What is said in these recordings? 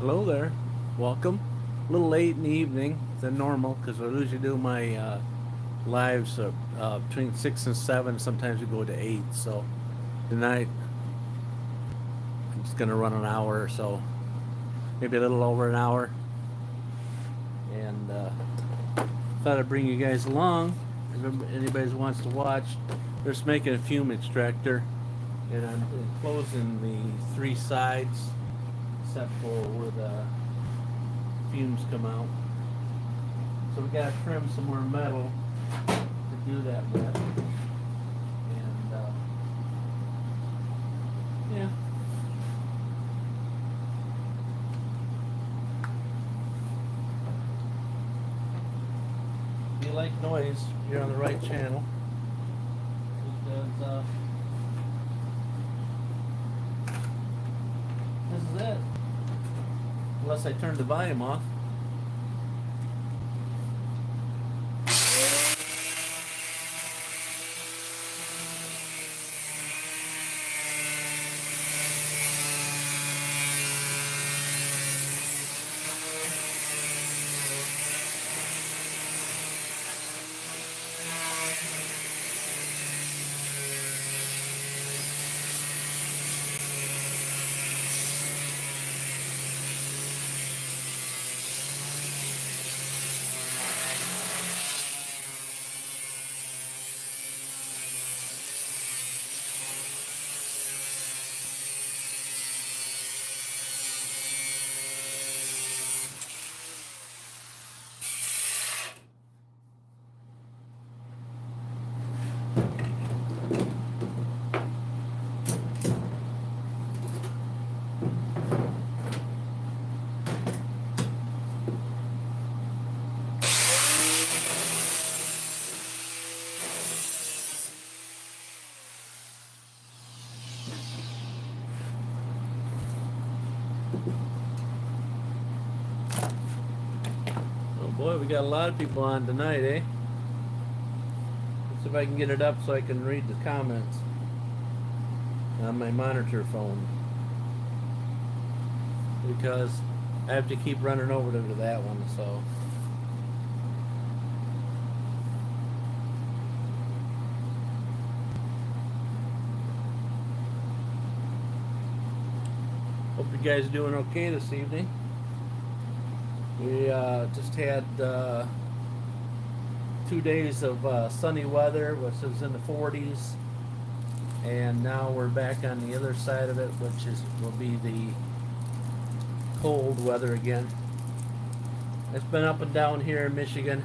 Hello there. Welcome. A little late in the evening than normal because I usually do my lives between 6 and 7. Sometimes we go to 8. So tonight I'm just going to run an hour or so, maybe a little over an hour. And thought I'd bring you guys along. If anybody wants to watch, they're just making a fume extractor. And I'm enclosing the three sides except for where the fumes come out. So we gotta trim some more metal to do that with. And yeah. If you like noise, you're on the right channel. Because this is it. Unless I turn the volume off. Oh boy, we got a lot of people on tonight, eh? Let's see if I can get it up so I can read the comments on my monitor phone. Because I have to keep running over to that one, so. Hope you guys are doing okay this evening. We just had 2 days of sunny weather, which is in the 40s, and now we're back on the other side of it, which will be the cold weather again. It's been up and down here in Michigan.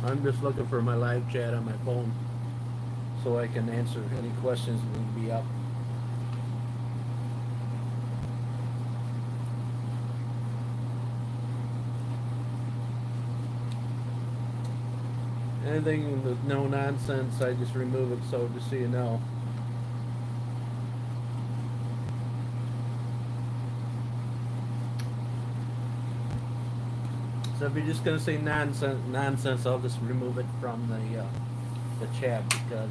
I'm just looking for my live chat on my phone so I can answer any questions that need to be up. Anything with no nonsense, I just remove it, so just so you know. So if you're just gonna say nonsense, I'll just remove it from the chat because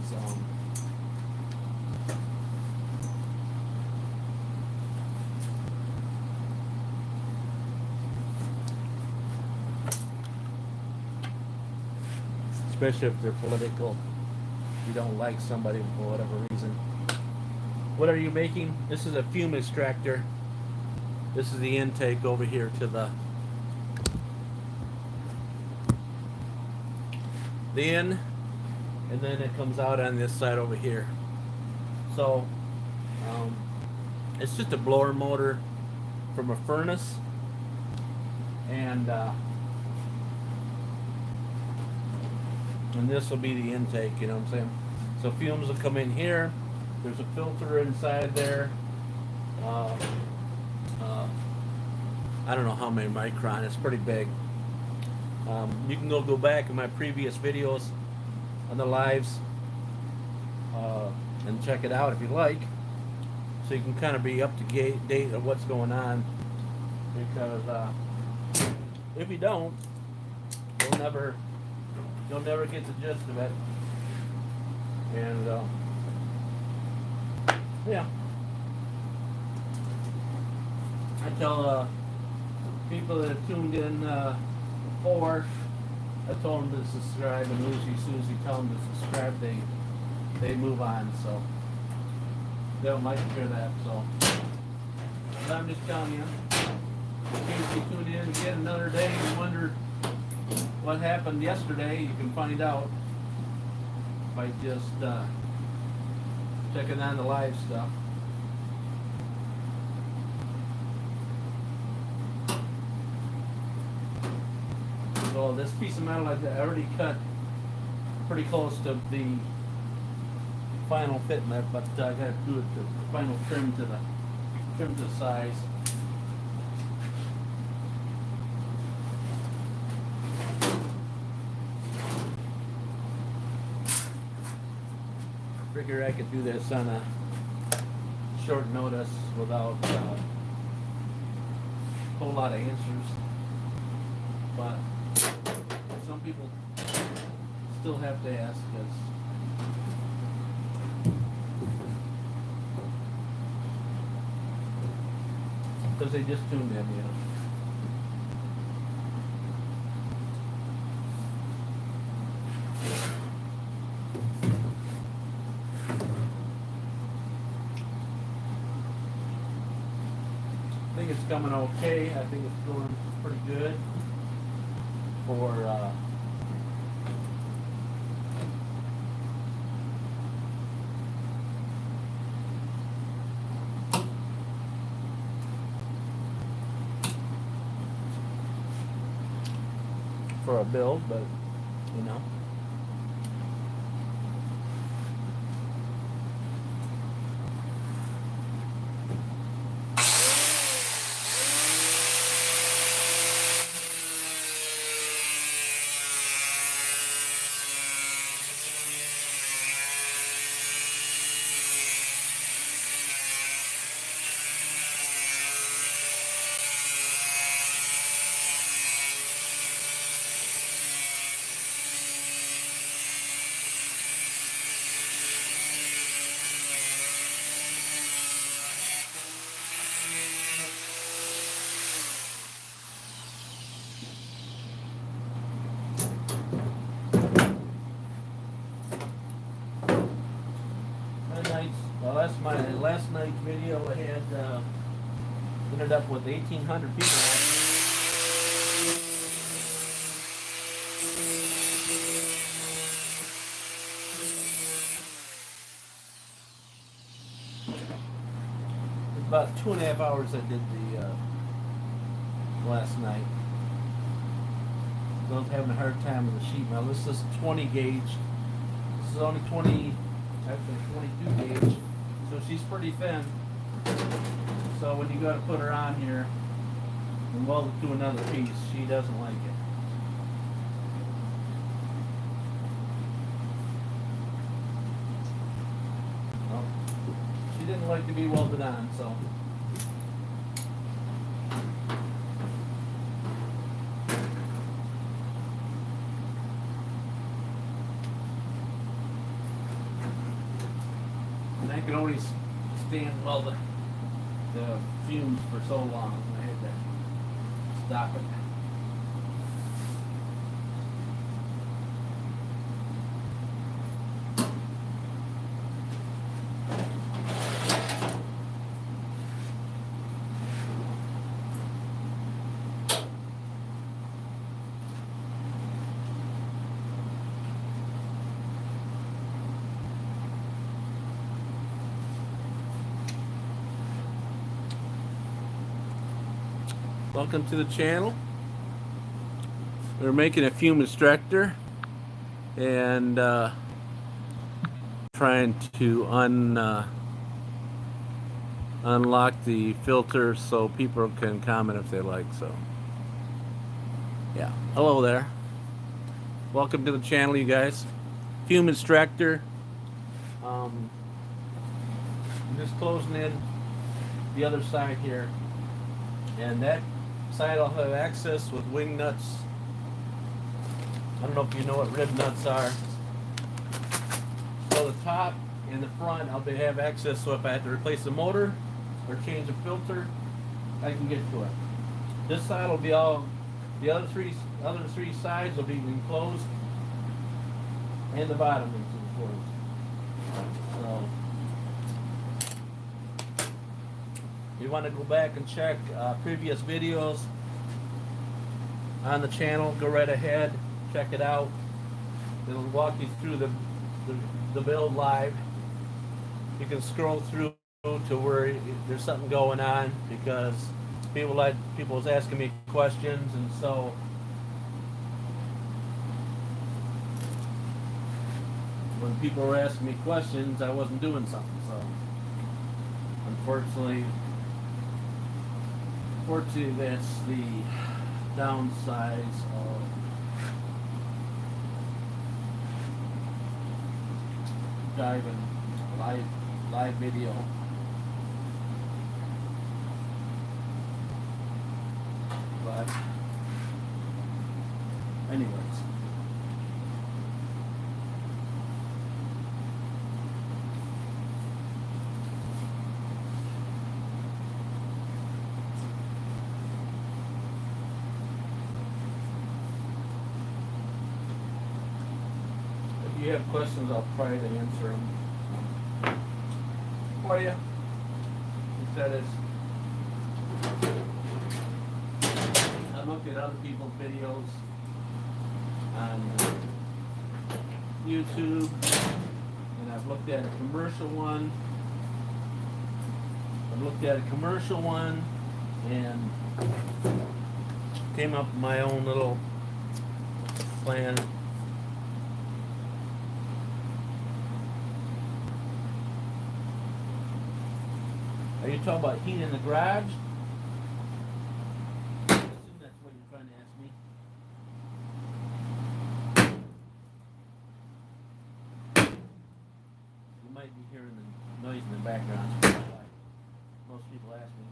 especially if they're political, you don't like somebody for whatever reason. What are you making? This is a fume extractor. This is the intake over here to the in, and then it comes out on this side over here. So it's just a blower motor from a furnace, and this will be the intake, you know what I'm saying? So fumes will come in here. There's a filter inside there. I don't know how many micron. It's pretty big. You can go back in my previous videos on the lives and check it out if you like, so you can kind of be up to date of what's going on. Because if you don't, you'll never you'll never get the gist of it. And yeah, I tell people that have tuned in before, I told them to subscribe, and usually as soon as you tell them to subscribe, they move on. So they don't like to hear that. So but I'm just telling you, in case you tuned in again another day and wonder what happened yesterday, you can find out by just checking on the live stuff. So this piece of metal I already cut pretty close to the final fitment, but I got to do it the final trim to the size. Figure I could do this on a short notice without a whole lot of answers, but some people still have to ask because they just tuned in, you know. I think it's coming okay. I think it's going pretty good for a build, but you know. Well, that's my last night's video. I had ended up with 1,800 people. About 2.5 hours I did the last night. I was having a hard time with the sheet metal. This is 20 gauge. This is only 20, actually 22 gauge. So she's pretty thin. So when you go to put her on here and weld it to another piece, she doesn't like it. Well, she didn't like to be welded on, so. And I can only stand the fumes for so long. I had to stop it. Welcome to the channel. We're making a fume extractor and trying to unlock the filter so people can comment if they like. So yeah, hello there. Welcome to the channel, you guys. Fume extractor. I'm just closing in the other side here, and that side I'll have access with wing nuts I don't know if you know what rib nuts are. So the top and the front, I'll have access. So if I have to replace the motor or change the filter, I can get to it. This side will be all. The other three sides will be enclosed, and the bottom is enclosed. So you want to go back and check previous videos on the channel, go right ahead, check it out. It'll walk you through the build live. You can scroll through to where there's something going on, because people was asking me questions, and so when people were asking me questions, I wasn't doing something. So unfortunately, that's the downsides of diving live video. But anyways, if you have questions, I'll try to answer them for you. Instead, I looked at other people's videos on YouTube, and I've looked at a commercial one. And came up with my own little plan. Are you talking about heat in the garage? I assume that's what you're trying to ask me. You might be hearing the noise in the background. That's why most people ask me.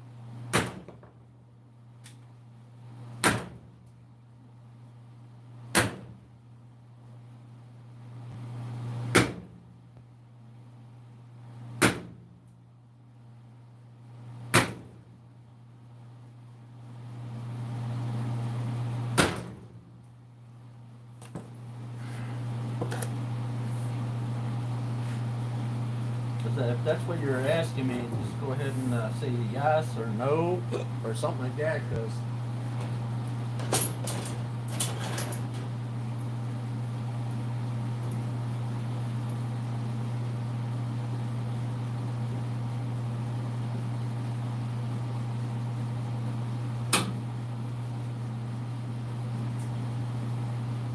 If that's what you're asking me, just go ahead and say yes or no or something like that, because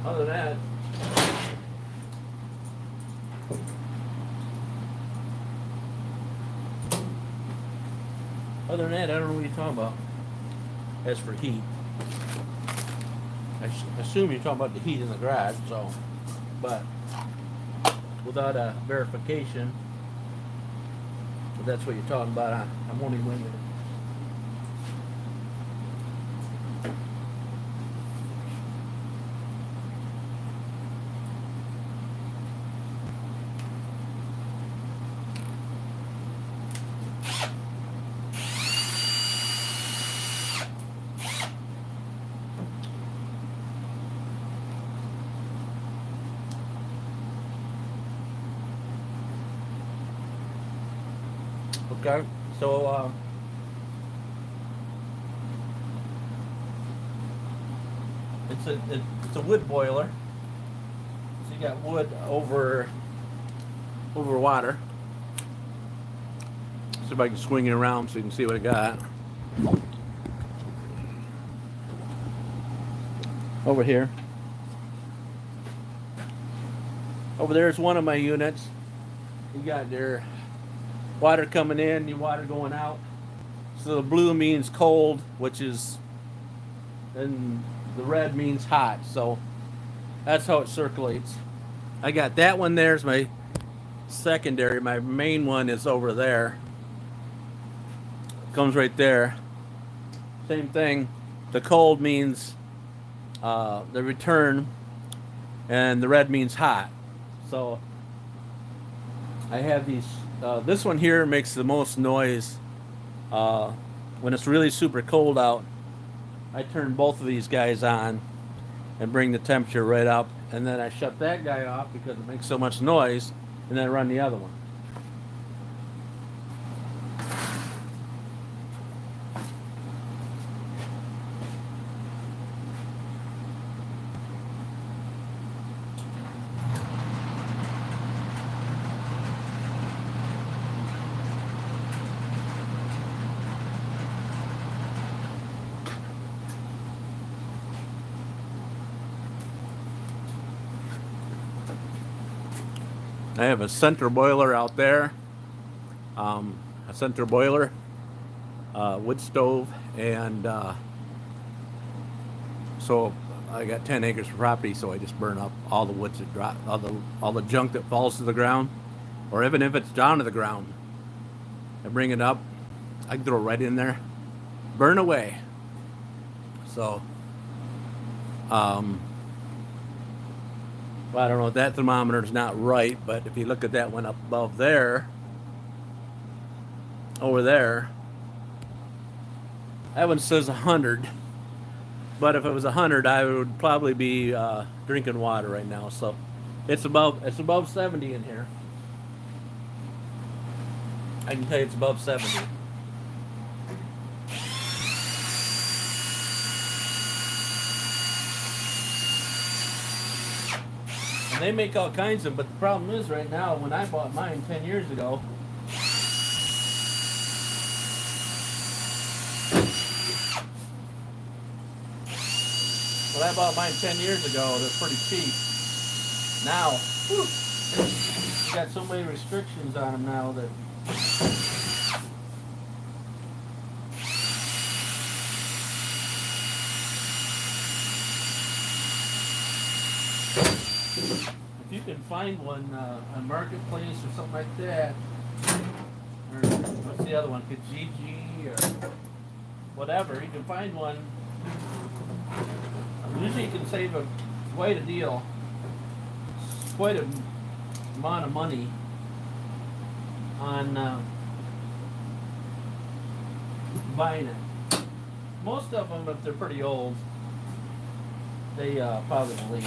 other than that, I don't know what you're talking about. As for heat, I assume you're talking about the heat in the garage. So, but without a verification, if that's what you're talking about, I'm only winging it. Okay, so it's a wood boiler. So you got wood over water. See if I can swing it around so you can see what I got. Over here. Over there is one of my units. You got there water coming in, your water going out. So the blue means cold, which is, and the red means hot. So that's how it circulates. I got that one there is my secondary. My main one is over there. Comes right there. Same thing. The cold means the return and the red means hot. So I have these. This one here makes the most noise when it's really super cold out. I turn both of these guys on and bring the temperature right up, and then I shut that guy off because it makes so much noise, and then run the other one. I have a center boiler out there, a center boiler, wood stove, and so I got 10 acres of property, so I just burn up all the woods that drop, all the junk that falls to the ground, or even if it's down to the ground, I bring it up, I can throw it right in there, burn away. So, well, I don't know, that thermometer is not right, but if you look at that one up above there, over there, that one says 100. But if it was 100, I would probably be drinking water right now. So it's above 70 in here. I can tell you it's above 70. And they make all kinds of, but the problem is right now, when I bought mine 10 years ago, when I bought mine 10 years ago, they're pretty cheap. Now, whew, you got so many restrictions on them now that if you can find one on Marketplace or something like that, or what's the other one, Kijiji or whatever, you can find one. Usually you can save quite a deal, quite a amount of money on buying it. Most of them, if they're pretty old, they probably leak.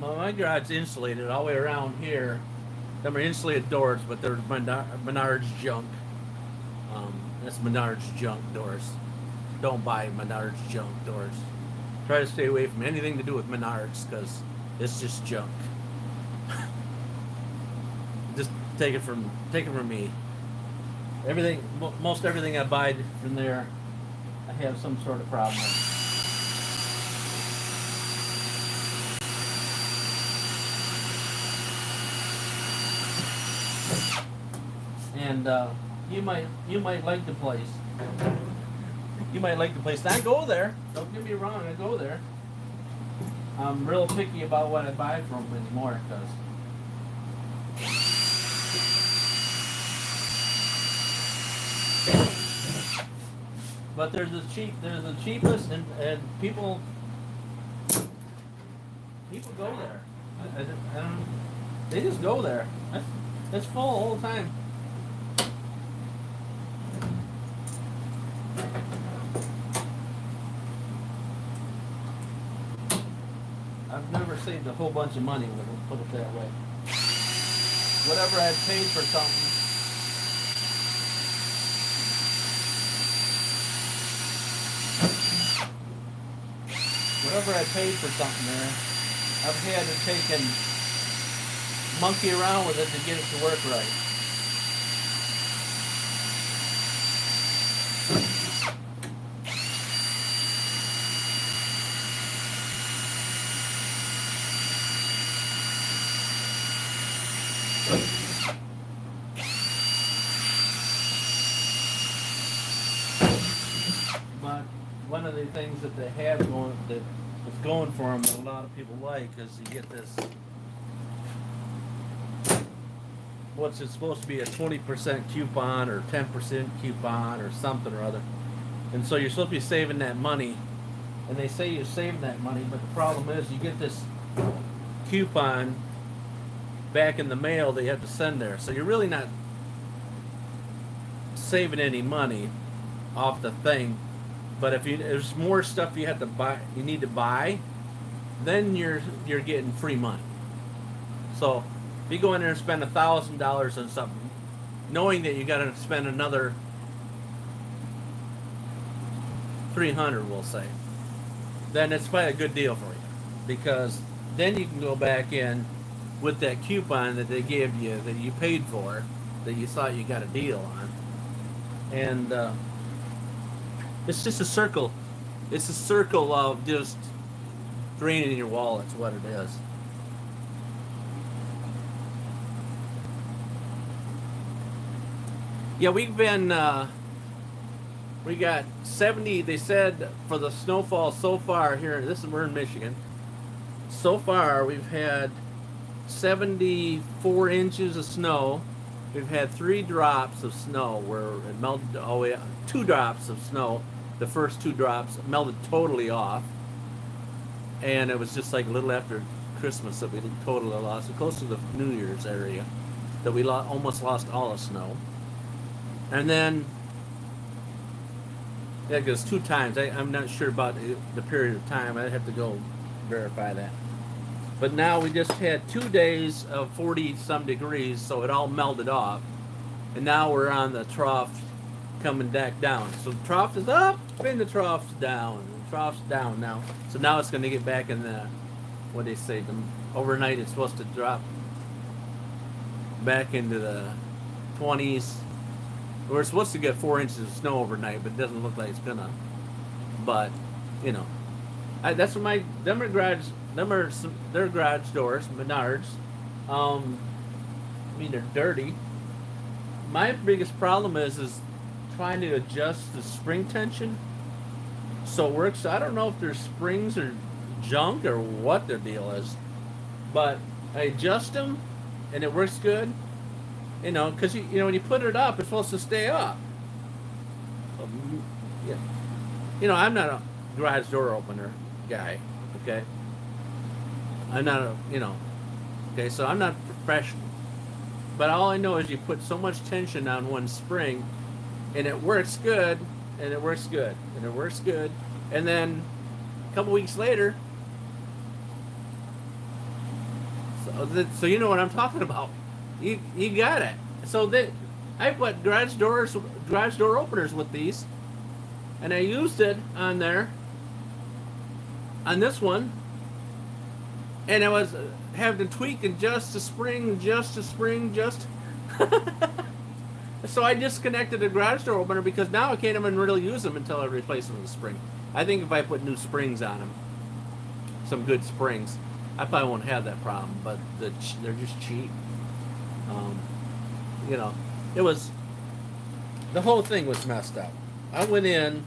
My garage is insulated all the way around here. Them are insulated doors, but they're Menards junk. That's Menards junk doors. Don't buy Menards junk doors. Try to stay away from anything to do with Menards because it's just junk. Just take it from me. Everything, most everything I buy from there, I have some sort of problem with. And you might like the place. You might like the place. I go there. Don't get me wrong. I go there. I'm real picky about what I buy from them anymore because but they're the cheapest, and people go there. I don't, they just go there. It's full all the time. I've never saved a whole bunch of money with it, put it that way. Whatever I had paid for something, there, I've had to take and monkey around with it to get it to work right. But one of the things that they have going, that's going for them, that a lot of people like, is you get this what's it supposed to be, a 20% coupon or 10% coupon or something or other. And so you're supposed to be saving that money. And they say you're saving that money, but the problem is you get this coupon back in the mail that you have to send there. So you're really not saving any money off the thing. But if there's more stuff you have to buy, you need to buy, then you're getting free money. So if you go in there and spend $1,000 on something, knowing that you got to spend another 300, we'll say, then it's probably a good deal for you, because then you can go back in with that coupon that they gave you that you paid for, that you thought you got a deal on, and it's just a circle. It's a circle of just draining your wallet's what it is. Yeah, we've been, we got 70, they said, for the snowfall so far here, we're in Michigan. So far, we've had 74 inches of snow. We've had 3 drops of snow where it melted, 2 drops of snow. The first 2 drops melted totally off. And it was just like a little after Christmas that we totally lost it, close to the New Year's area, that we almost lost all the snow. And then, yeah, it goes 2 times. I'm not sure about the period of time. I'd have to go verify that. But now we just had 2 days of 40-some degrees, so it all melted off. And now we're on the trough coming back down. So the trough is up, and the trough's down. The trough's down now. So now it's going to get back in the, what they say, overnight it's supposed to drop back into the 20s. We're supposed to get 4 inches of snow overnight, but it doesn't look like it's gonna. But, you know, that's what them are garage doors, Menards. I mean, they're dirty. My biggest problem is trying to adjust the spring tension so it works. I don't know if their springs are junk or what their deal is, but I adjust them and it works good. You know, because you know when you put it up, it's supposed to stay up. So, yeah. You know, I'm not a garage door opener guy. Okay. I'm not a, you know. Okay, so I'm not professional. But all I know is you put so much tension on one spring, and it works good, and it works good, and it works good, and then a couple weeks later. So you know what I'm talking about. You got it. So I put garage door openers with these, and I used it on this one, and I was having to tweak and just a spring. So I disconnected the garage door opener because now I can't even really use them until I replace them with a spring. I think if I put new springs on them, some good springs, I probably won't have that problem. But they're just cheap. You know, the whole thing was messed up. I went in,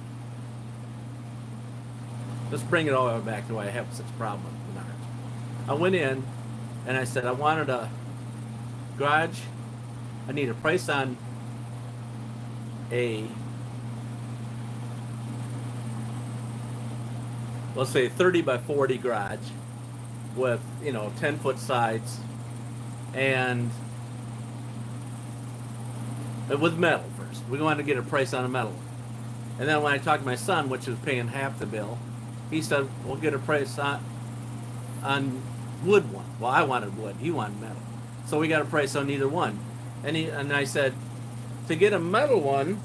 let's bring it all the way back to why I have such a problem with Menards. I went in and I said I wanted a garage. I need a price on let's say 30 by 40 garage with, 10-foot sides and with metal first. We wanted to get a price on a metal. And then when I talked to my son, which was paying half the bill, he said, we'll get a price on wood one. Well, I wanted wood. He wanted metal. So we got a price on either one. And I said, to get a metal one,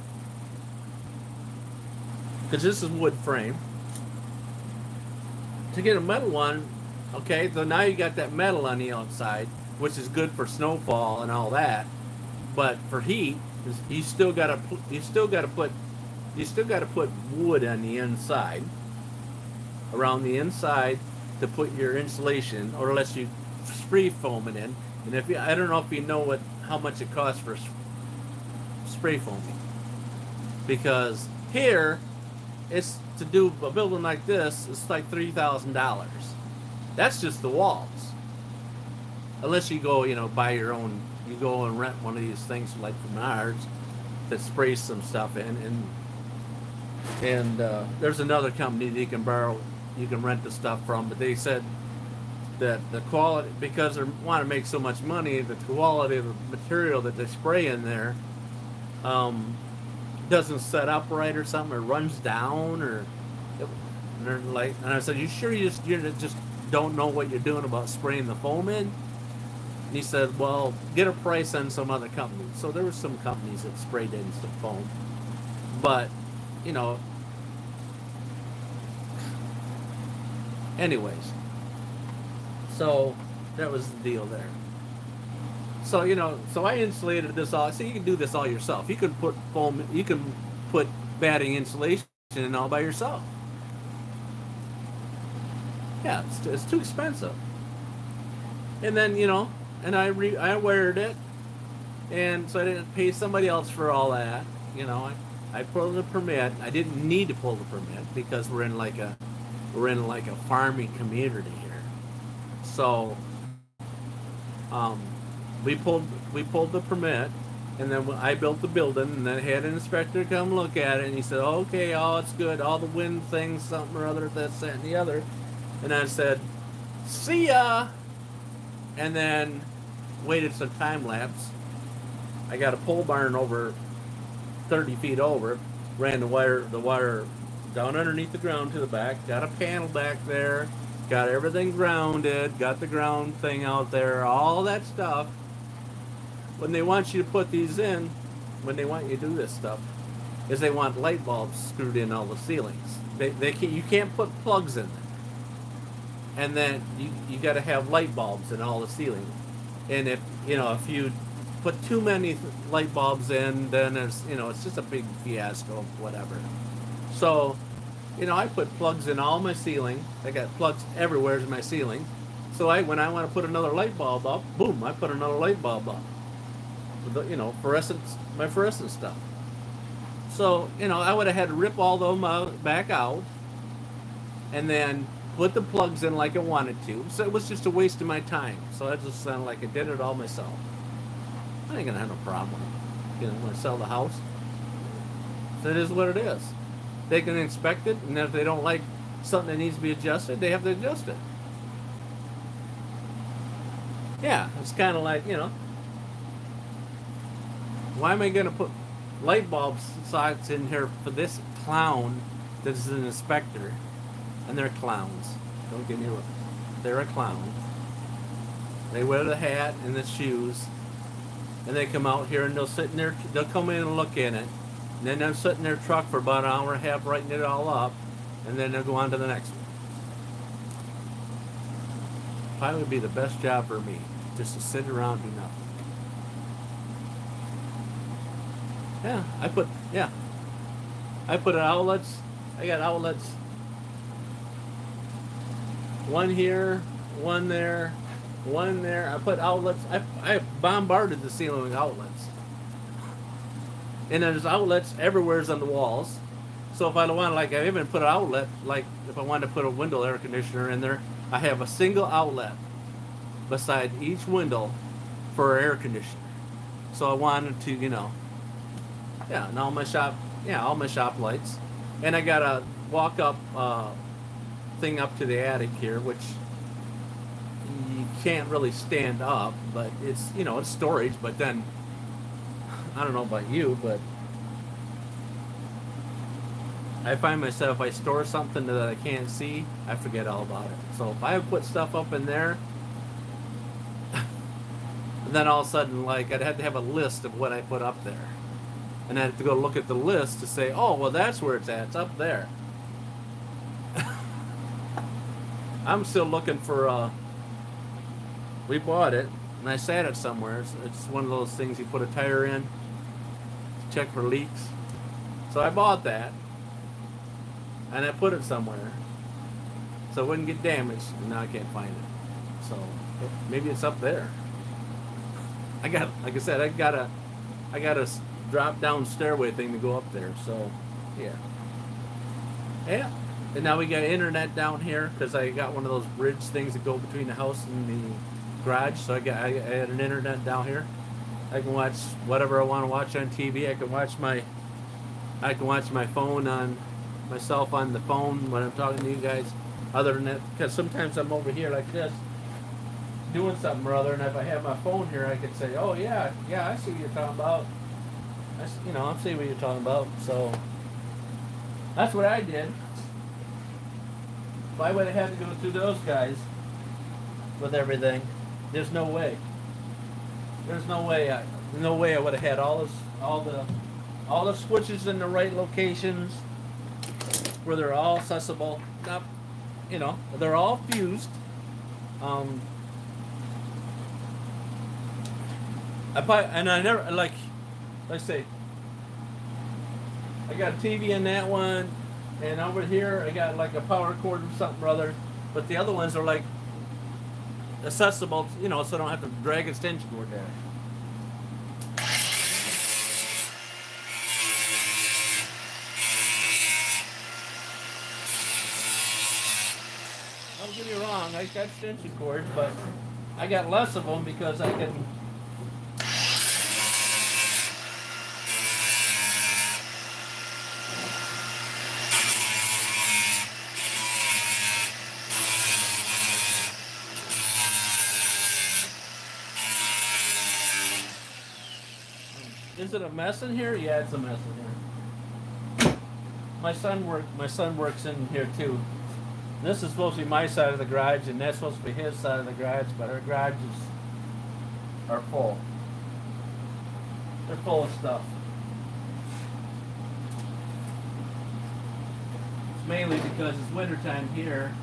because this is wood frame, to get a metal one, okay, so now you got that metal on the outside, which is good for snowfall and all that. But for heat, you still got to put wood on the inside, around the inside, to put your insulation, or unless you spray foam it in. And I don't know if you know how much it costs for spray foaming, because here it's to do a building like this, it's like $3,000. That's just the walls, unless you go buy your own you go and rent one of these things like from ours that sprays some stuff in, and there's another company that you can rent the stuff from, but they said that the quality, because they want to make so much money, the quality of the material that they spray in there um, doesn't set up right or something, or runs down, or and they're like, and I said, you sure you just don't know what you're doing about spraying the foam in? And he said, well, get a price on some other companies. So there were some companies that sprayed in some foam, but you know, anyways. So that was the deal there. So so I insulated this all. So you can do this all yourself. You can put foam. You can put batting insulation in all by yourself. Yeah, it's too expensive. And then and I wired it, and so I didn't pay somebody else for all that. I pulled the permit. I didn't need to pull the permit because we're in like a farming community here. So um, we pulled the permit, and then I built the building, and then I had an inspector come look at it, and he said, okay, it's good, all the wind things, something or other, this, that, and the other. And I said, see ya, and then waited some time lapse. I got a pole barn over 30 feet over, ran the wire down underneath the ground to the back, got a panel back there, got everything grounded, got the ground thing out there, all that stuff. When they want you to put these in, when they want you to do this stuff, is they want light bulbs screwed in all the ceilings. You can't put plugs in there. And then you got to have light bulbs in all the ceilings. And if you put too many light bulbs in, then it's just a big fiasco, whatever. So, I put plugs in all my ceiling. I got plugs everywhere in my ceiling. So when I want to put another light bulb up, boom, I put another light bulb up. My fluorescent stuff. So, I would have had to rip all them back out, and then put the plugs in like I wanted to. So it was just a waste of my time. So I just sounded like I did it all myself. I ain't gonna have no problem. When I sell the house, so it is what it is. They can inspect it, and if they don't like something that needs to be adjusted, they have to adjust it. Yeah, it's kind of like why am I gonna put light bulbs sides in here for this clown that is an inspector? And they're clowns. Don't get me wrong. They're a clown. They wear the hat and the shoes, and they come out here and they'll sit in there. They'll come in and look in it, and then they'll sit in their truck for about an hour and a half writing it all up, and then they'll go on to the next one. Probably would be the best job for me, just to sit around and do nothing. I put outlets. I got outlets. One here, one there, one there. I put outlets. I bombarded the ceiling with outlets. And there's outlets everywhere on the walls. So if I don't want, I even put an outlet, like if I wanted to put a window air conditioner in there, I have a single outlet beside each window for air conditioner. So I wanted to, and all my shop lights. And I got a walk-up thing up to the attic here, which you can't really stand up, but it's it's storage. But then I don't know about you, but I find myself, if I store something that I can't see, I forget all about it. So if I put stuff up in there, and then all of a sudden, I'd have to have a list of what I put up there, and I have to go look at the list to say, oh well, that's where it's at. It's up there. I'm still looking for, we bought it, and I sat it somewhere. It's one of those things you put a tire in, check for leaks. So I bought that, and I put it somewhere, so it wouldn't get damaged, and now I can't find it. So maybe it's up there. Like I said, I got a drop down stairway thing to go up there, so yeah. And now we got internet down here because I got one of those bridge things that go between the house and the garage. So I had an internet down here. I can watch whatever I want to watch on TV. I can watch my phone on myself on the phone when I'm talking to you guys. Other than that, because sometimes I'm over here like this, doing something or other, and if I have my phone here, I could say, "Oh yeah, I see what you're talking about." I see what you're talking about. So that's what I did. If I would have had to go through those guys with everything, there's no way. There's no way. No way I would have had all the switches in the right locations where they're all accessible. Not, they're all fused. I never like. Let's say I got a TV in that one, and over here I got like a power cord or something or other. But the other ones are like accessible, so I don't have to drag extension cord down. Don't get me wrong, I got extension cords, but I got less of them because I can. Is it a mess in here? Yeah, it's a mess in here. My son works in here too. This is supposed to be my side of the garage, and that's supposed to be his side of the garage, but our garages are full. They're full of stuff. It's mainly because it's wintertime here,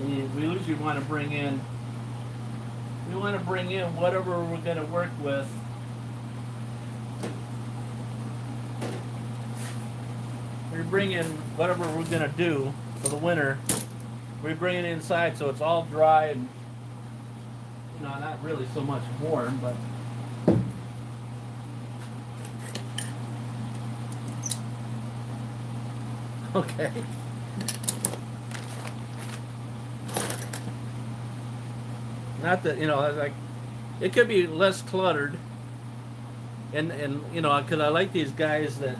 and we usually want to bring in. We want to bring in whatever we're going to work with. We bring in whatever we're going to do for the winter. We bring it inside so it's all dry and, not really so much warm, but okay. Not that, like, it could be less cluttered, and because I like these guys that,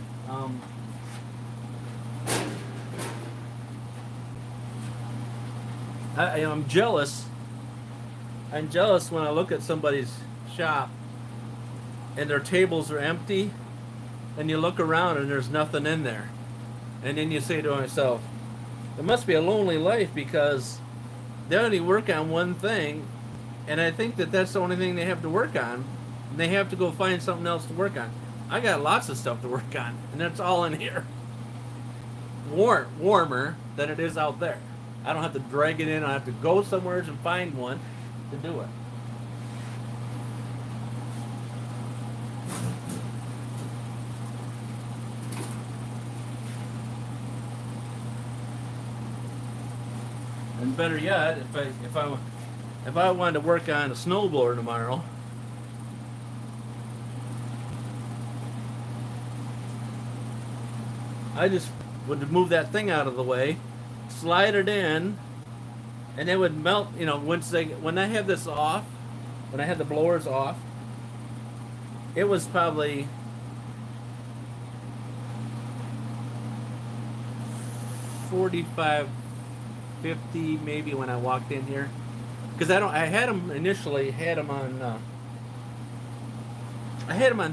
I'm jealous. I'm jealous when I look at somebody's shop and their tables are empty, and you look around and there's nothing in there. And then you say to myself, it must be a lonely life because they only work on one thing, and I think that that's the only thing they have to work on. And they have to go find something else to work on. I got lots of stuff to work on, and that's all in here. Warmer than it is out there. I don't have to drag it in. I have to go somewhere and find one to do it. And better yet, if I wanted to work on a snowblower tomorrow, I just would move that thing out of the way, slide it in, and it would melt. When I have this off, when I had the blowers off, it was probably 45, 50 maybe when I walked in here, because I had them initially on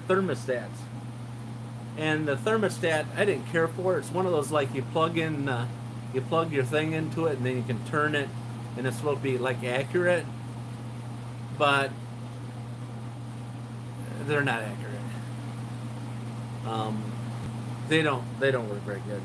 thermostats. And the thermostat, I didn't care for it. It's one of those, like, you plug your thing into it, and then you can turn it, and it's supposed to be like accurate, but they're not accurate. They don't work very good.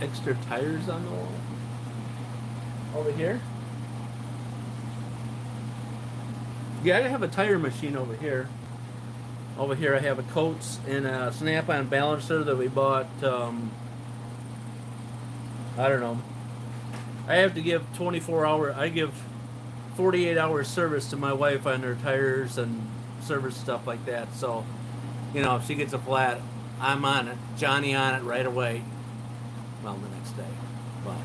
Extra tires on the wall over here. Yeah, I have a tire machine over here. Over here I have a Coates and a Snap-on balancer that we bought, I don't know. I have to give 48 hours service to my wife on her tires and service stuff like that. So You know, if she gets a flat, I'm on it. Johnny on it right away. Well, the next day. But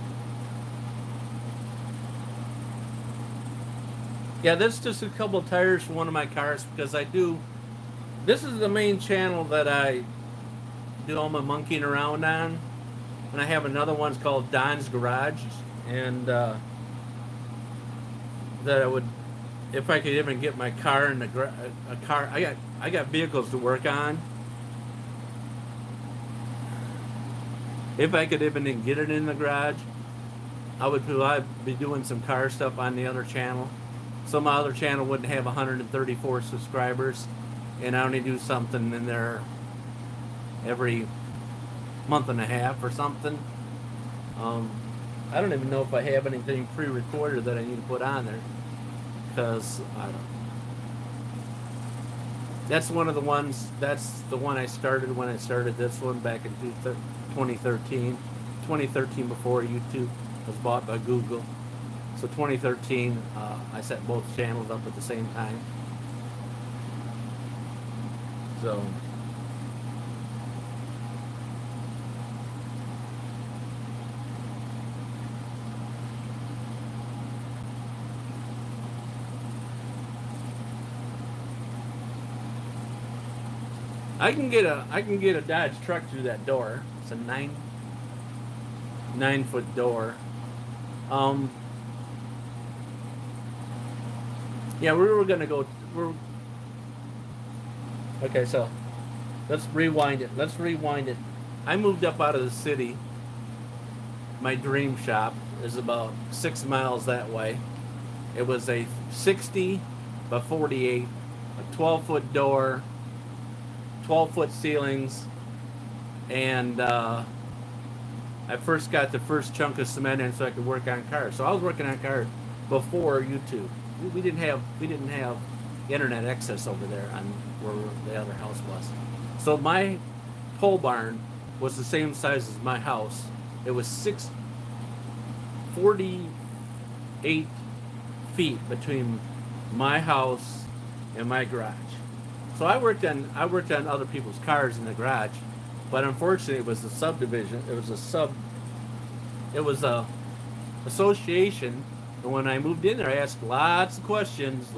yeah, that's just a couple of tires for one of my cars because I do. This is the main channel that I do all my monkeying around on, and I have another one called Don's Garage, and that I would, if I could even get my car in a car. I got vehicles to work on. If I could even get it in the garage, I'd be doing some car stuff on the other channel. So my other channel wouldn't have 134 subscribers, and I only do something in there every month and a half or something. I don't even know if I have anything pre-recorded that I need to put on there, because I don't. That's one of the ones. That's the one I started when I started this one back in 2013. 2013 before YouTube was bought by Google. So 2013, I set both channels up at the same time. So I can get a Dodge truck through that door. It's a 9 foot door. Yeah, we were gonna go. Okay, so let's rewind it. I moved up out of the city. My dream shop is about 6 miles that way. It was a 60 by 48, a 12-foot door, 12-foot ceilings, and I first got the first chunk of cement in so I could work on cars. So I was working on cars before YouTube. We didn't have internet access over there on where the other house was. So my pole barn was the same size as my house. It was 48 feet between my house and my garage. So I worked on other people's cars in the garage, but unfortunately it was a subdivision. It was a association. And when I moved in there, I asked lots of questions.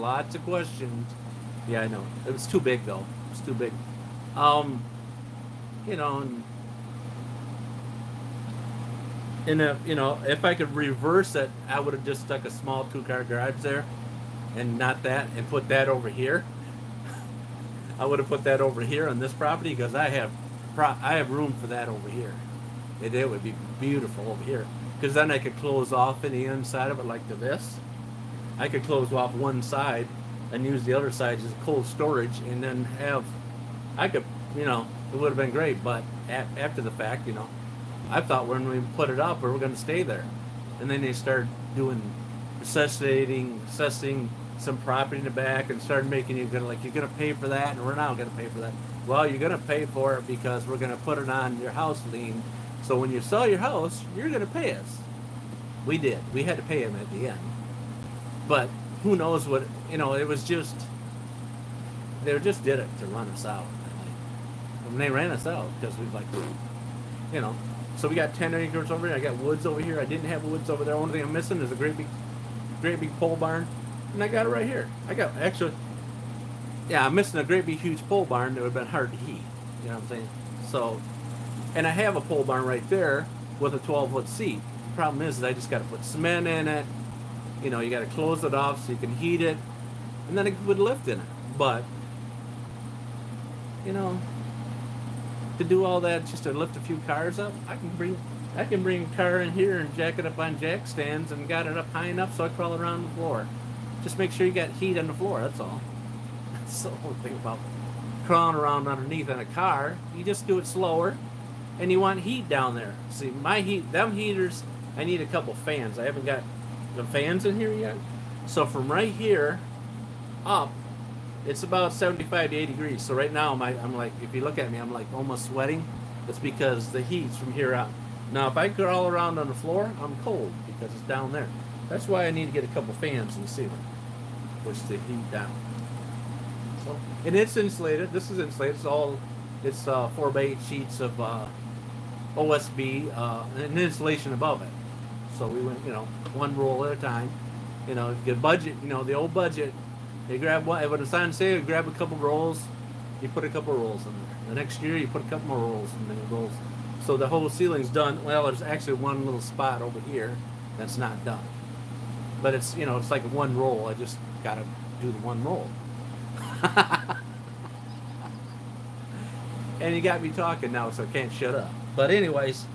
Yeah, I know. It was too big though. It was too big. You know, if I could reverse it, I would have just stuck a small 2-car garage there, and not that, and put that over here. I would have put that over here on this property because I have room for that over here. It would be beautiful over here because then I could close off in the inside of it like this. I could close off one side and use the other side as cold storage, and then it would have been great. But after the fact, I thought when we put it up, we were going to stay there, and then they started doing assessing some property in the back and started making you're gonna pay for that, and we're not gonna pay for that. Well, you're gonna pay for it because we're gonna put it on your house lien. So when you sell your house, you're gonna pay us. We did. We had to pay him at the end. But who knows what it was just they just did it to run us out. And they ran us out because we so we got 10 acres over here. I got woods over here. I didn't have woods over there. Only thing I'm missing is a great big pole barn. And I got it right here. I'm missing a great big huge pole barn that would have been hard to heat. You know what I'm saying? So, and I have a pole barn right there with a 12-foot seat. The problem is I just got to put cement in it. You got to close it off so you can heat it, and then it would lift in it. But, to do all that just to lift a few cars up, I can bring a car in here and jack it up on jack stands and got it up high enough so I crawl around the floor. Just make sure you got heat on the floor, that's all. That's the whole thing about crawling around underneath in a car. You just do it slower, and you want heat down there. See, them heaters, I need a couple fans. I haven't got the fans in here yet. So from right here up, it's about 75 to 80 degrees. So right now, I'm like, if you look at me, I'm like almost sweating. It's because the heat's from here out. Now, if I crawl around on the floor, I'm cold because it's down there. That's why I need to get a couple fans in the ceiling, push the heat down. So, and it's insulated. This is insulated. It's 4x8 sheets of OSB and insulation above it. So we went, one roll at a time. Your budget, the old budget. You grab one when it's on sale. You grab a couple rolls. You put a couple rolls in there. The next year, you put a couple more rolls and then rolls. So the whole ceiling's done. Well, there's actually one little spot over here that's not done. But it's like one roll. I just gotta do the one roll. And you got me talking now, so I can't shut up. But anyways,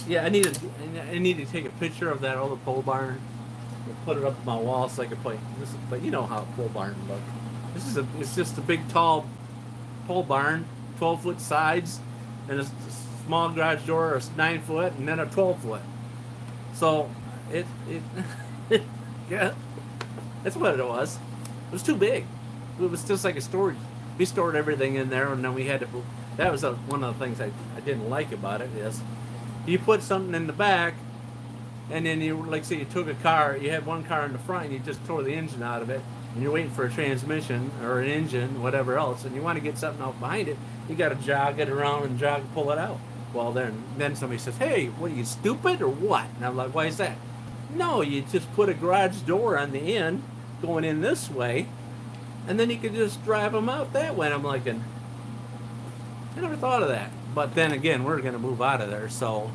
yeah, I need to take a picture of that old pole barn and put it up on my wall so I can play. But you know how a pole barn look. It's just a big tall pole barn, 12-foot sides, and a small garage door, 9-foot, and then a 12-foot. So it yeah, that's what it was. It was too big. It was just like a storage. We stored everything in there, and then we had to. That was one of the things I didn't like about it is you put something in the back, and then say you took a car, you had one car in the front, and you just tore the engine out of it, and you're waiting for a transmission or an engine, whatever else, and you want to get something out behind it, you got to jog it around and pull it out. Well, then somebody says, "Hey, what are you, stupid or what?" And I'm like, "Why is that?" No, you just put a garage door on the end going in this way, and then you could just drive them out that way. And I'm like, I never thought of that. But then again, we're going to move out of there, so.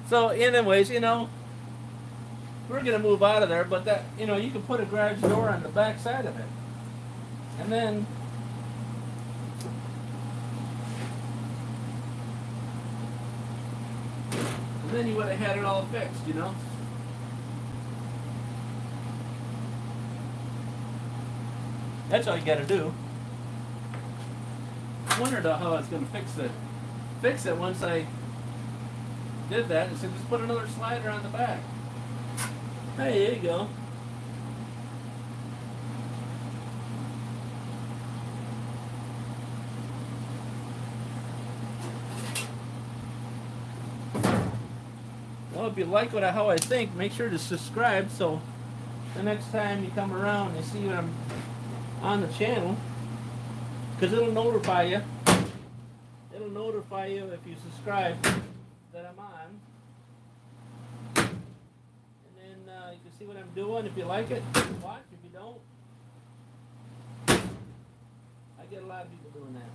So, anyways, we're going to move out of there, but that, you can put a garage door on the back side of it. And then. Then you would have had it all fixed, That's all you got to do. I wondered how I was going to fix it once I did that. And said, just put another slider on the back. Hey, there you go. Well, if you like how I think, make sure to subscribe so the next time you come around and see when I'm on the channel, because it'll notify you. It'll notify you if you subscribe that I'm on, and then you can see what I'm doing. If you like it, watch. If you don't, I get a lot of people doing that.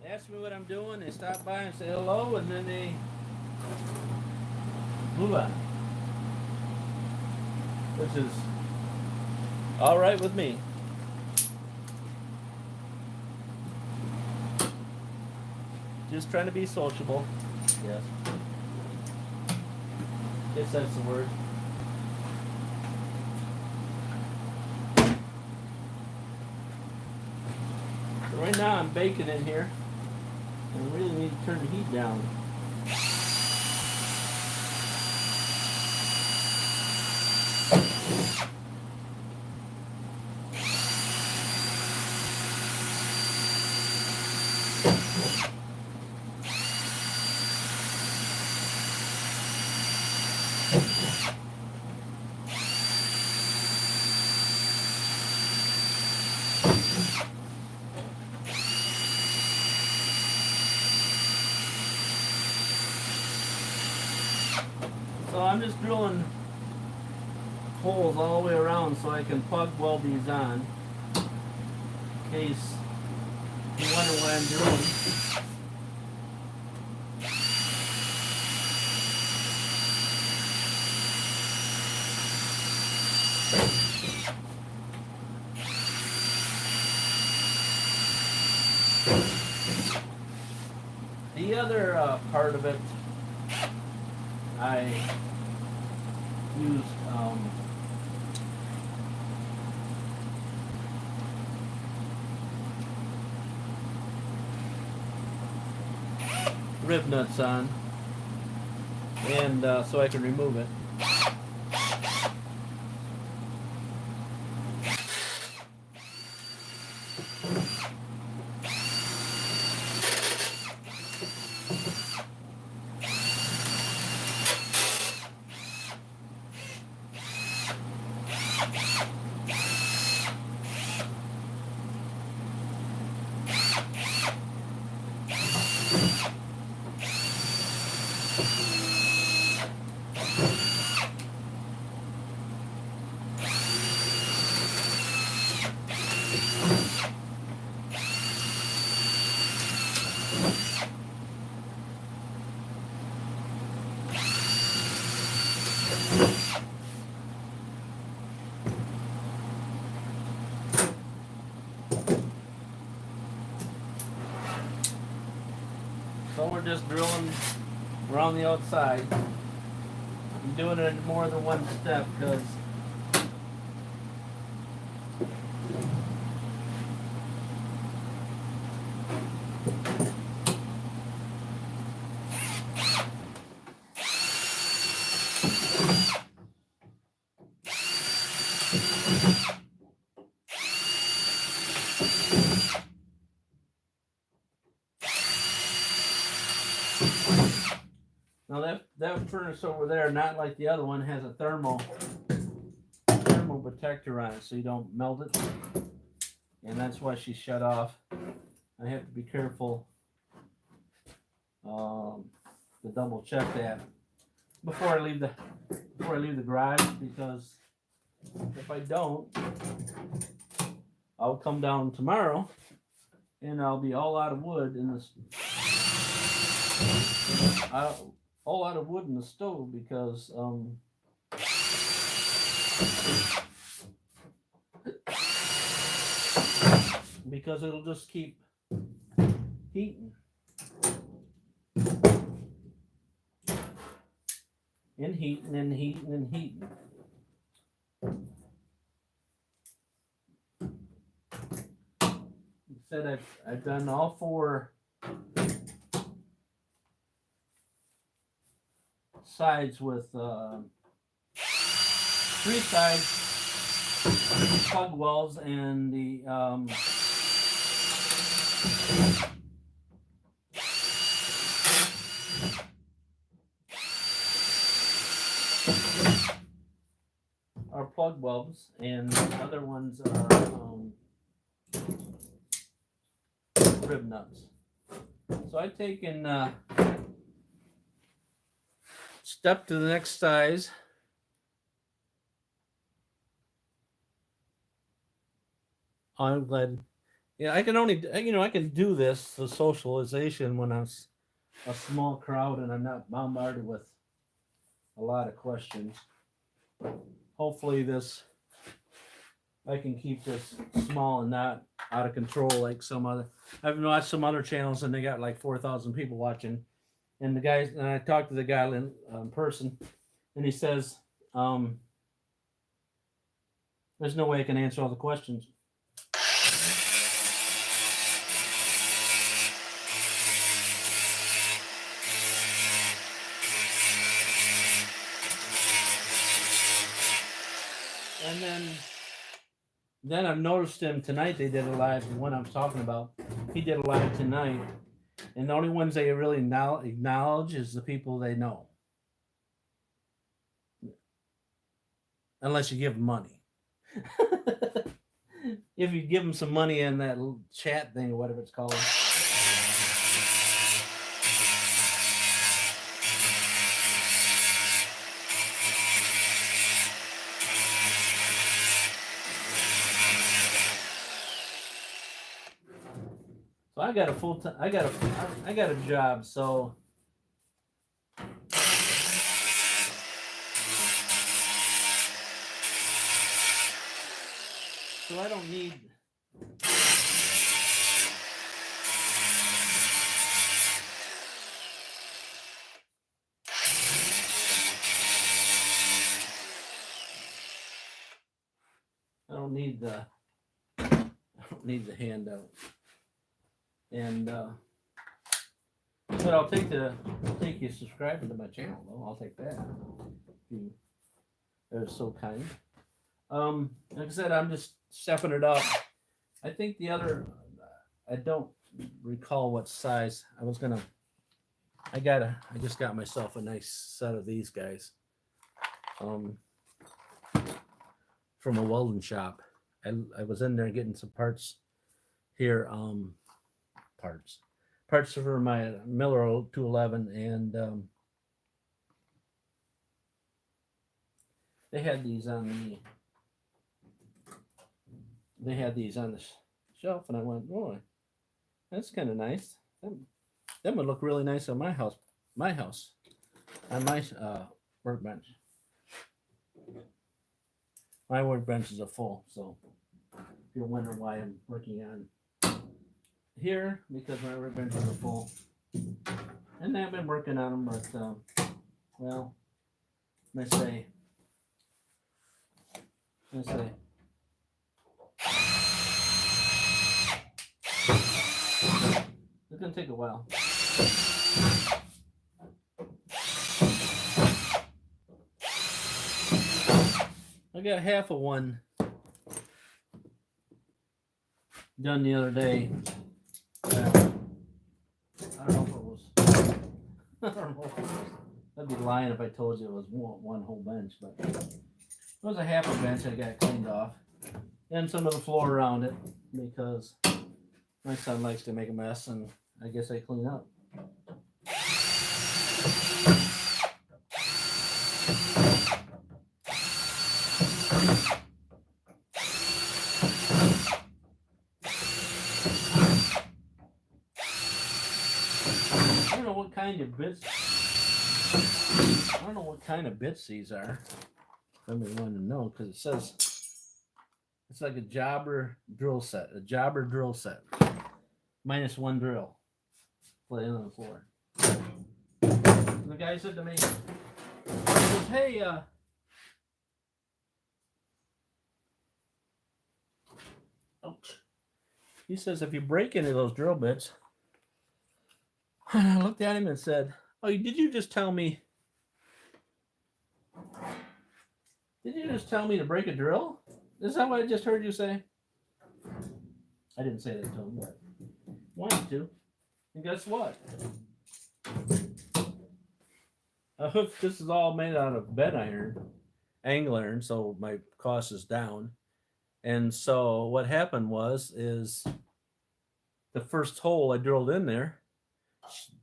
They ask me what I'm doing, they stop by and say hello, and then they move on. Which is alright with me. Just trying to be sociable. Yes. Guess that's the word. So right now I'm baking in here. And we really need to turn the heat down. So I'm just drilling holes all the way around so I can plug weld these on in case you wonder what I'm doing. The other part of it, I used rib nuts on, and so I can remove it. So we're just drilling around the outside. I'm doing it in more than one step because now that furnace over there, not like the other one, has a thermal protector on it so you don't melt it, and that's why she shut off. I have to be careful to double check that before I leave the garage, because if I don't, I'll come down tomorrow and I'll be all out of wood in this. All out of wood in the stove because it'll just keep heating and heating and heating and heating. Said I've done all 4 sides with 3 sides plug wells, and the are plug wells, and the other ones are rib nuts. So I've taken step to the next size. I'm glad. Yeah, I can only, I can do this, the socialization, when I'm a small crowd and I'm not bombarded with a lot of questions. Hopefully I can keep this small and not out of control like some other. I've watched some other channels and they got like 4,000 people watching. And the guys, and I talked to the guy in person, and he says, there's no way I can answer all the questions. And then I've noticed him tonight. They did a live, the one I'm talking about. He did a live tonight, and the only ones they really acknowledge is the people they know, unless you give them money. If you give them some money in that chat thing or whatever it's called. So I got a full time. I got a job. So I don't need. I don't need the handout. And but I'll take you subscribing to my channel though. I'll take that. You are so kind. Like I said, I'm just stepping it up. I think the other, I don't recall what size. I just got myself a nice set of these guys. From a welding shop. I was in there getting some parts here. Parts for my Miller 211, and they had these on the shelf, and I went, boy, that's kind of nice. That would look really nice on my house. On my workbench. My workbenches are full, so if you're wondering why I'm working on here, because my workbenches are full. And I've been working on them, but well, let's say it's gonna take a while. I got half of one done the other day. I don't know if it was. I don't know. I'd be lying if I told you it was one whole bench, but it was a half a bench I got cleaned off, and some of the floor around it because my son likes to make a mess, and I guess I clean up. I don't know what kind of bits. I don't know what kind of bits these are. If anybody wanted to know, because it says it's like a jobber drill set. A jobber drill set. Minus one drill. Laying on the floor. And the guy said to me, he goes, hey, ouch. He says, if you break any of those drill bits, I looked at him and said, oh, did you just tell me to break a drill? Is that what I just heard you say? I didn't say that to him, but I wanted to. And guess what? A hook, this is all made out of bed iron, angle iron, so my cost is down. And so what happened is the first hole I drilled in there,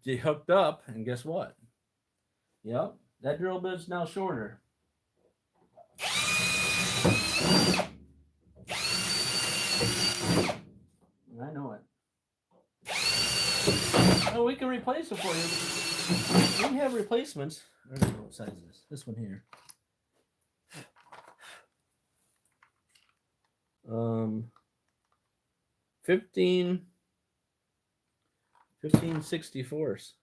they hooked up, and guess what? Yep, that drill bit's now shorter. I know it. Oh, we can replace it for you. We have replacements. I don't know what size it is. This one here. 15/64.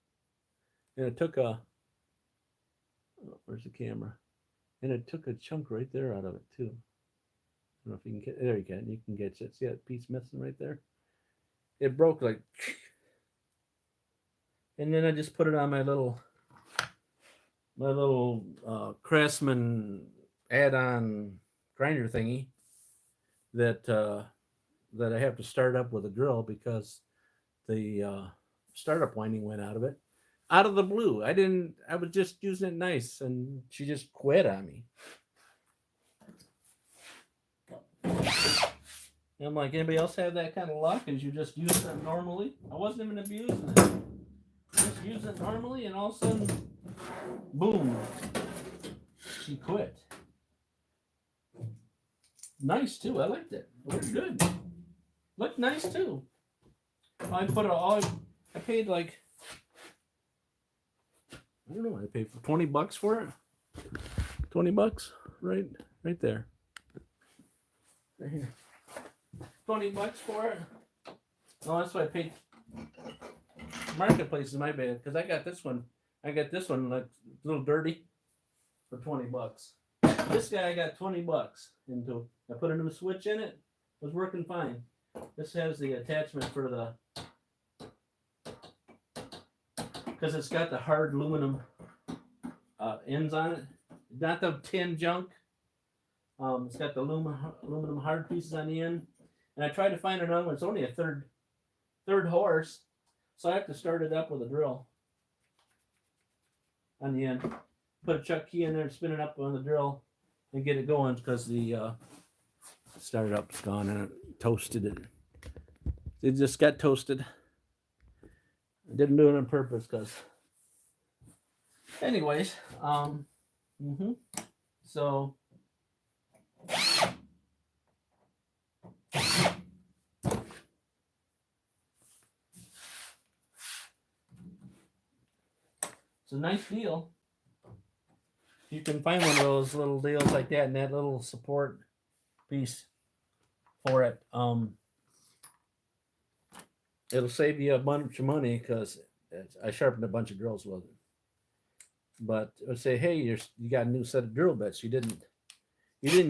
And it took a, oh, where's the camera? And it took a chunk right there out of it too. I don't know if you can get, there you can get it. See that piece missing right there? It broke like, and then I just put it on my little Craftsman add-on grinder thingy that I have to start up with a drill because the startup winding went out of it. Out of the blue. I was just using it nice, and she just quit on me. And I'm like, anybody else have that kind of luck? And you just use it normally? I wasn't even abusing it. Just use it normally, and all of a sudden, boom, she quit. Nice too. I liked it. It looked good. Looked nice too. I put it all. I paid like, I don't know. I paid for $20 for it. $20, right there. Right here. $20 for it. No, that's what I paid. Marketplace is my bad because I got this one. like a little dirty for $20. This guy I got $20 into. I put a new switch in it. It was working fine. This has the attachment for the, because it's got the hard aluminum ends on it, not the tin junk. It's got the aluminum hard pieces on the end. And I tried to find another one. It's only a third horse, so I have to start it up with a drill on the end. Put a chuck key in there and spin it up on the drill and get it going because the started up is gone and it toasted it. It just got toasted. I didn't do it on purpose because. Anyways, so. It's a nice deal. You can find one of those little deals like that and that little support piece for it. It'll save you a bunch of money because I sharpened a bunch of drills with it. But it would say, hey, you got a new set of drill bits. You didn't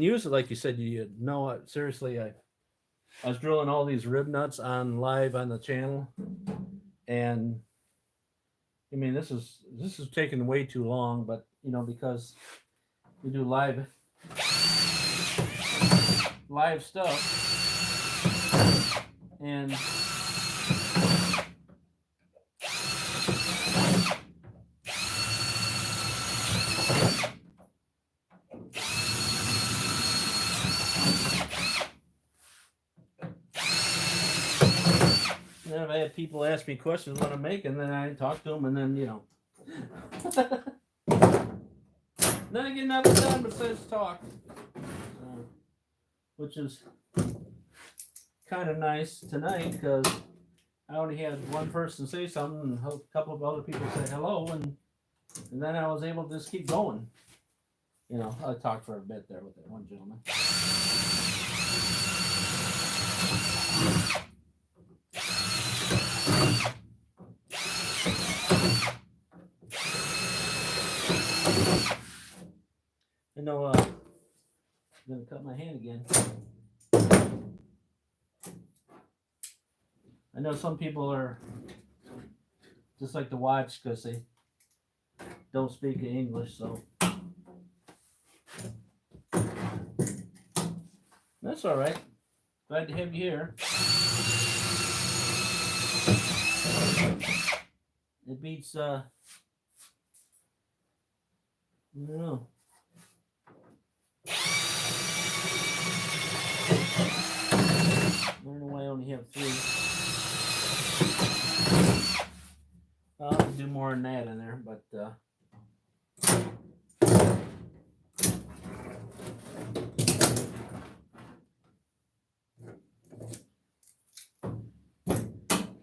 use it like you said you did. No, seriously, I was drilling all these rib nuts on live on the channel, and I mean this is taking way too long, but you know, because we do live stuff, and then if I had people ask me questions what I'm making, then I talk to them, and then you know, then I get nothing done besides talk, which is kind of nice tonight because I only had one person say something, and a couple of other people say hello, and then I was able to just keep going. You know, I talked for a bit there with that one gentleman. I know, I'm gonna cut my hand again. I know some people are just like to watch because they don't speak English, so that's all right. Glad to have you here. It beats, I don't know. I don't know why I only have 3. I'll have to do more than that in there, but I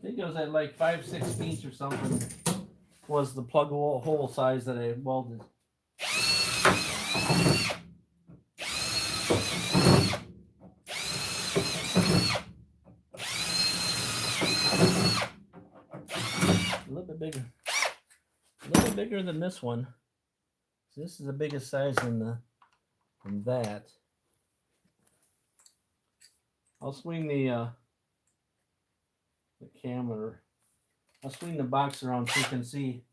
think it was at like 5/16 or something was the plug hole size that I welded. A little bit bigger than this one. So this is the biggest size than that. I'll swing the camera. I'll swing the box around so you can see.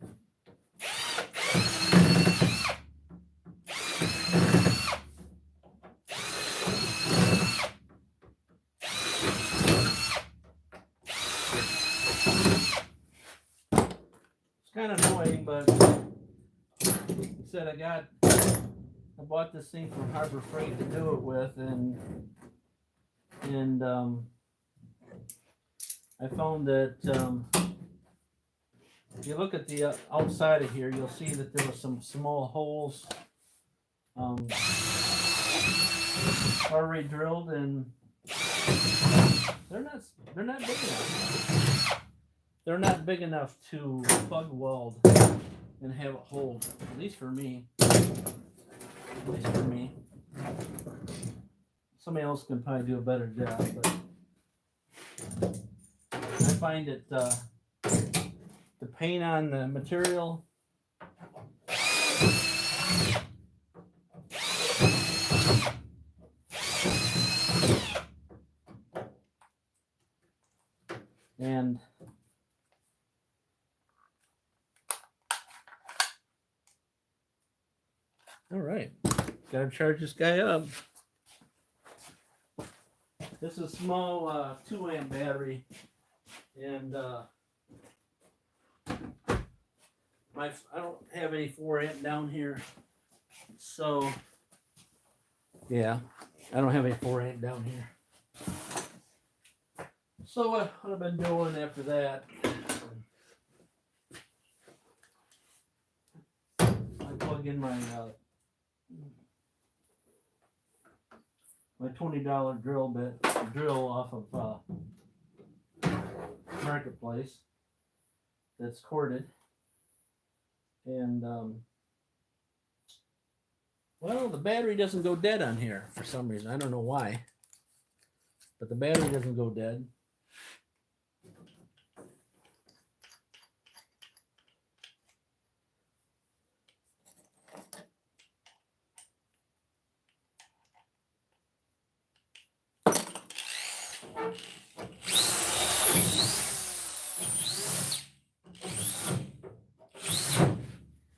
It's kind of annoying, but instead I bought this thing from Harbor Freight to do it with, and I found that if you look at the outside of here, you'll see that there were some small holes already drilled, and they're not big enough. They're not big enough to plug weld and have it hold. At least for me. Somebody else can probably do a better job, but I find that the paint on the material and all right, gotta charge this guy up. This is a small 2 amp battery, and I don't have any 4 amp down here, so yeah, I don't have any 4 amp down here. So what I've been doing after that, I plug in my my $20 drill off of Marketplace that's corded, And well, the battery doesn't go dead on here for some reason. I don't know why, but the battery doesn't go dead.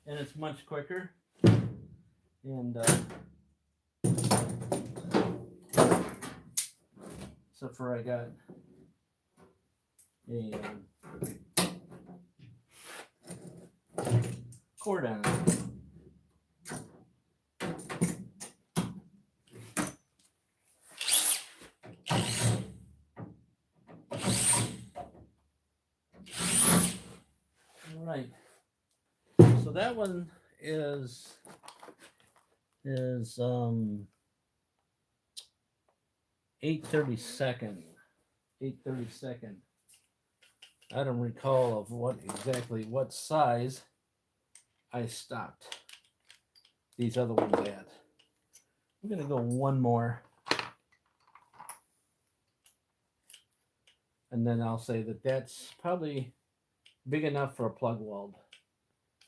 And it's much quicker. And so for I got a cord on it. All right. So that one is 8/32. 8/32. I don't recall of what size I stopped these other ones at. I'm gonna go one more, and then I'll say that that's probably big enough for a plug weld.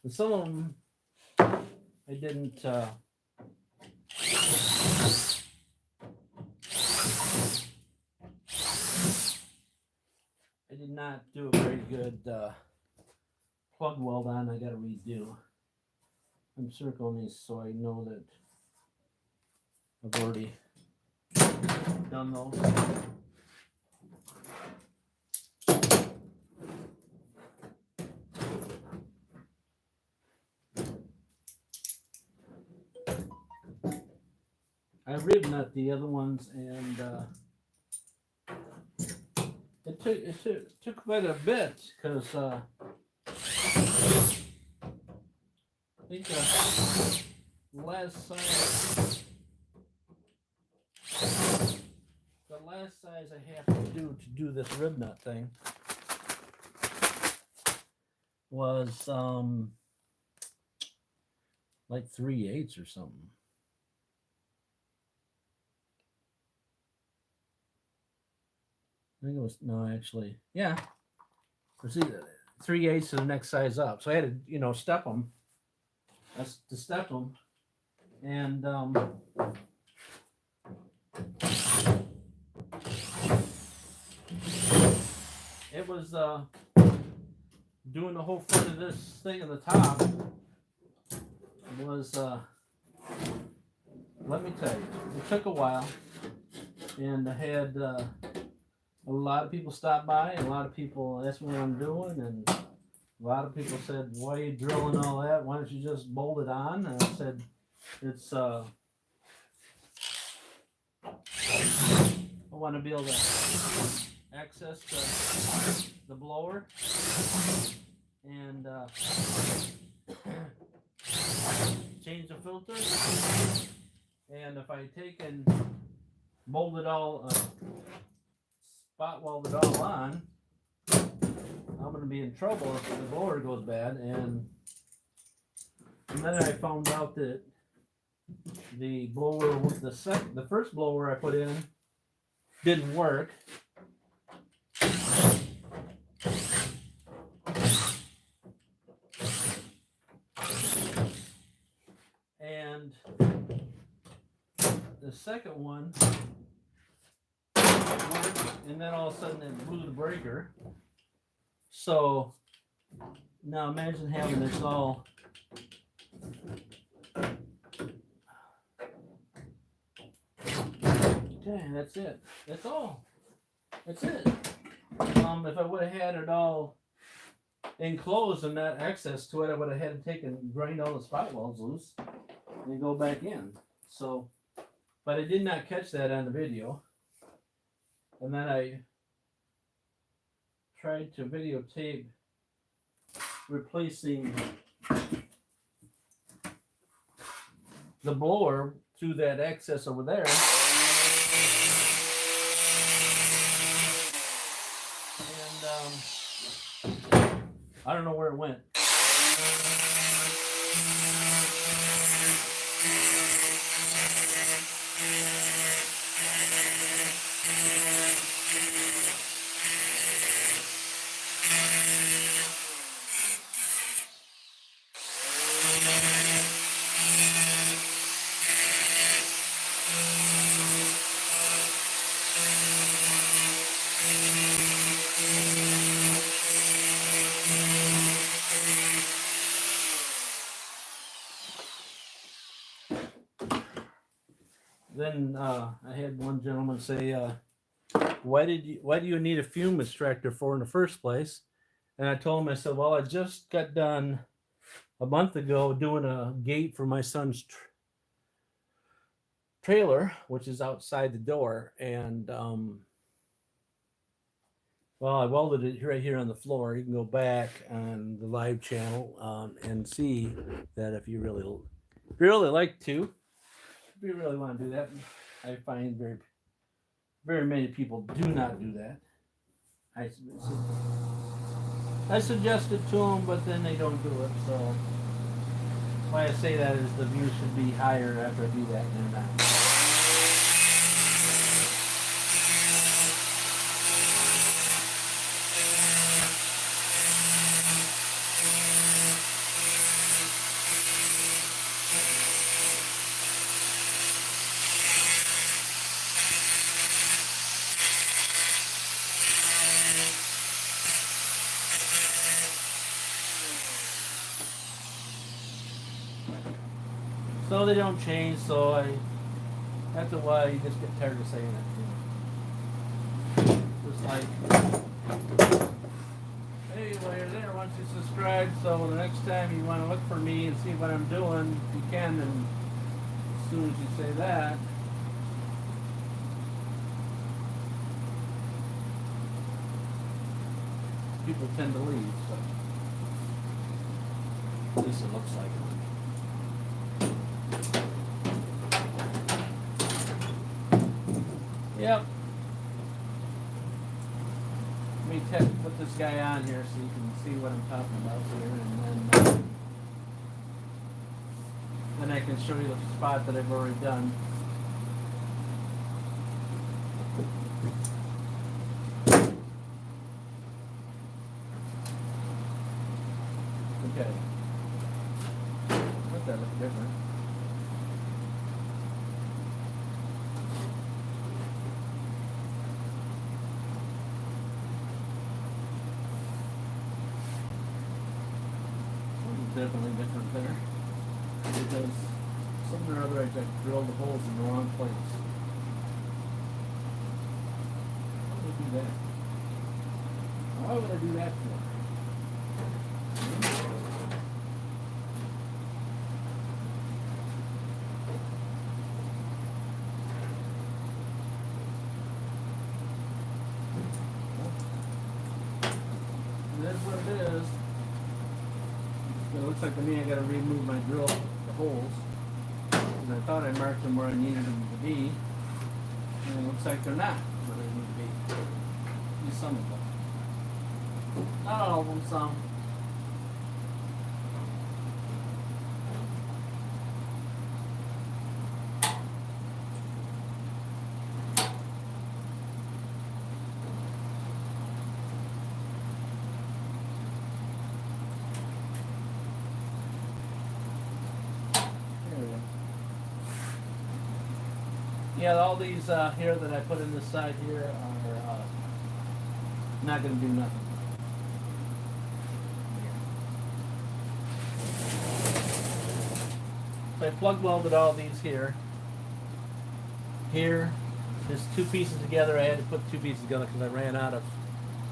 And some of them I didn't. I did not do a very good plug weld on. I got to redo. I'm circling these so I know that I've already done those. I rib nut the other ones, and it took quite a bit because I think the last size I have to do this rib nut thing was like 3/8 or something. I think it was, no, actually, yeah. See, 3/8 to the next size up. So I had to, step them. That's to step them. And it was doing the whole front of this thing at the top was, let me tell you, it took a while. And I had a lot of people stop by, and a lot of people asked me what I'm doing, and a lot of people said, "Why are you drilling all that? Why don't you just bolt it on?" And I said, "It's I want to be able to access the blower and change the filter. And if I take and mold it all." Spot weld it all on, I'm going to be in trouble if the blower goes bad. And then I found out that the blower, the first blower I put in, didn't work. And the second one, and then all of a sudden it blew the breaker. So now imagine having this all okay, that's it. That's all. That's it. If I would have had it all enclosed and not access to it, I would have had to take and grind all the spot welds loose and go back in. So, but I did not catch that on the video. And then I tried to videotape replacing the blower to that access over there. And I don't know where it went. Then I had one gentleman say, why do you need a fume extractor for in the first place? And I told him, I said, well, I just got done a month ago doing a gate for my son's trailer, which is outside the door. And well, I welded it right here on the floor. You can go back on the live channel and see that if you really like to, if you really want to do that. I find very many people do not do that. I suggested to them, but then they don't do it. So why I say that is the views should be higher after I do that, and they're not. So they don't change, so after a while you just get tired of saying it. Just like, hey, while you're there, why don't you subscribe, so the next time you want to look for me and see what I'm doing, you can, and as soon as you say that, people tend to leave, so at least it looks like it. Yep. Let me put this guy on here so you can see what I'm talking about here, and then I can show you the spot that I've already done. Okay. Let that look different. Definitely different there, because something or other I just drilled the holes in the wrong place. Why would I do that? Why would I do that for? That's what it is. It looks like to me I got to remove my drill, the holes, because I thought I marked them where I needed them to be, and it looks like they're not where they need to be. At least some of them. Not all of them, some. Yeah, all these here that I put in this side here are not going to do nothing. So I plug welded all these here. Here, there's two pieces together. I had to put two pieces together because I ran out of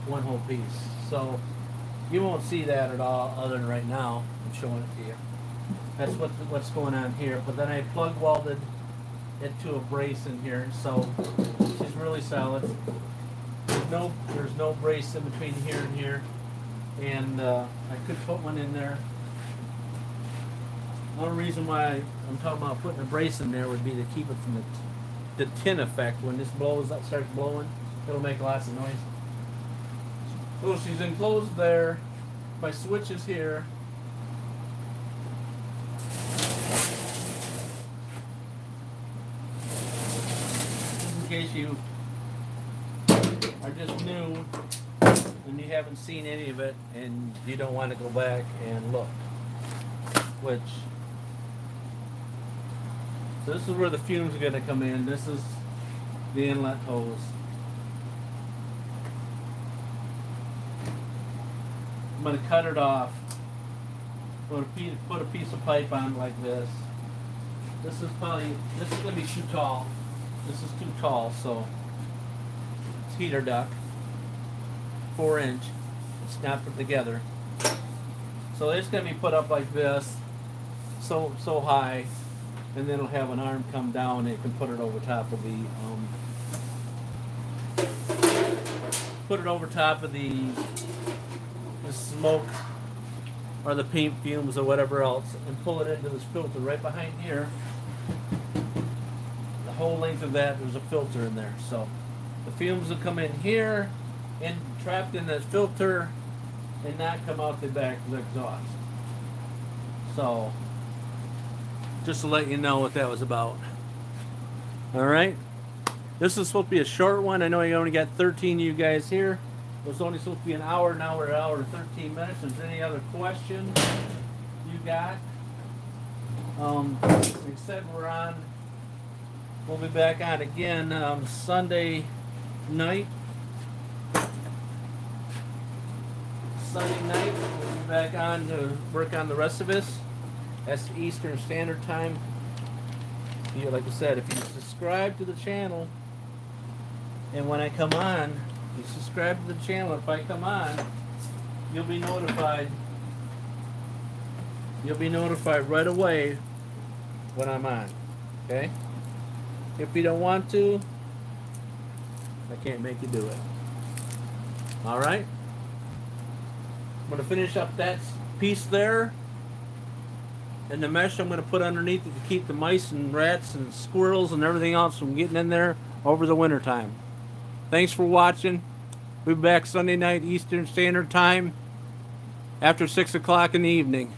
one whole piece. So you won't see that at all other than right now. I'm showing it to you. That's what's going on here. But then I plug welded it to a brace in here, so she's really solid. There's no brace in between here and here, and I could put one in there. The only reason why I'm talking about putting a brace in there would be to keep it from the tin effect. When this blows up, starts blowing, it'll make lots of noise. So she's enclosed there. My switch is here. case you are just new and you haven't seen any of it and you don't want to go back and look. So this is where the fumes are going to come in. This is the inlet hose. I'm going to cut it off. Put a piece of pipe on like this. This is going to be too tall. This is too tall, so it's heater duct, 4-inch. It's not put together. So it's going to be put up like this, so high, and then it'll have an arm come down and it can put it over top of the smoke or the paint fumes or whatever else, and pull it into this filter right behind here. The whole length of that, there's a filter in there. So the fumes will come in here and trapped in this filter and not come out the back of the exhaust. So just to let you know what that was about. All right, this is supposed to be a short one. I know I only got 13 of you guys here. It was only supposed to be an hour, now we're an hour and 13 minutes. Is there any other questions you got? Like I said, we'll be back on again Sunday night. We'll be back on to work on the rest of this. That's Eastern Standard Time. Like I said, if you subscribe to the channel, and when I come on, you subscribe to the channel. If I come on, you'll be notified. You'll be notified right away when I'm on. Okay? If you don't want to, I can't make you do it. All right? I'm going to finish up that piece there. And the mesh I'm going to put underneath it to keep the mice and rats and squirrels and everything else from getting in there over the winter time. Thanks for watching. We'll be back Sunday night Eastern Standard Time after 6 o'clock in the evening.